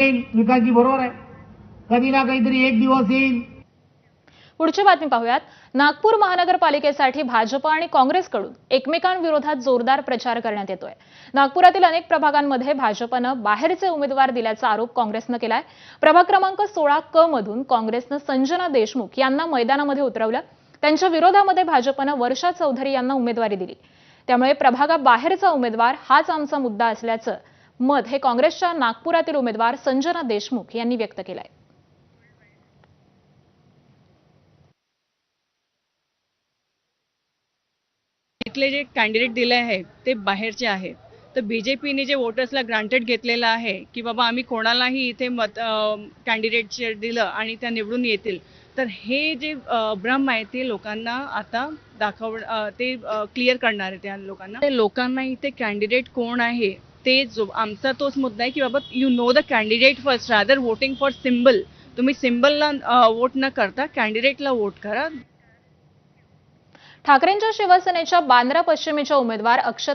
विकासजी बरोबर आहे, कधी ना कधीतरी एक दिवस येईल. पुढची बातमी पाहूयात. नागपूर महानगरपालिकेसाठी भाजप आणि काँग्रेसकडून एकमेकांविरोधात जोरदार प्रचार करण्यात येतोय. नागपुरातील अनेक प्रभागांमध्ये भाजपनं बाहेरचे उमेदवार दिल्याचा आरोप काँग्रेसनं केलाय. प्रभाग क्रमांक 16 क मधून काँग्रेसनं संजना देशमुख यांना मैदानामध्ये उतरवलं. त्यांच्या विरोधामध्ये भाजपनं वर्षा चौधरी यांना उमेदवारी दिली. त्यामुळे प्रभागाबाहेरचा उमेदवार हाच आमचा मुद्दा असल्याचं मत हे काँग्रेसच्या नागपुरातील उमेदवार संजना देशमुख यांनी व्यक्त केलंय. इथले जे कॅन्डिडेट दिले आहेत ते बाहेरचे आहेत. तर बीजेपीने जे वोटर्सला ग्रांटेड घेतलेलं आहे की बाबा आम्ही कोणालाही इथे कॅन्डिडेट दिलं आणि त्या निवडून येतील, तर हे जे भ्रम आहे ते लोकांना आता ते क्लिअर करणार आहे त्या लोकांना. ते लोकांना इथे कॅन्डिडेट कोण आहे ते आमचा तोच मुद्दा आहे की बाबा you know the candidate first rather voting for symbol. तुम्ही सिम्बलला वोट न करता कॅन्डिडेटला वोट करा. ठाकरेंच्या शिवसेनेच्या बांद्रा पश्चिमेच्या उमेदवार अक्षता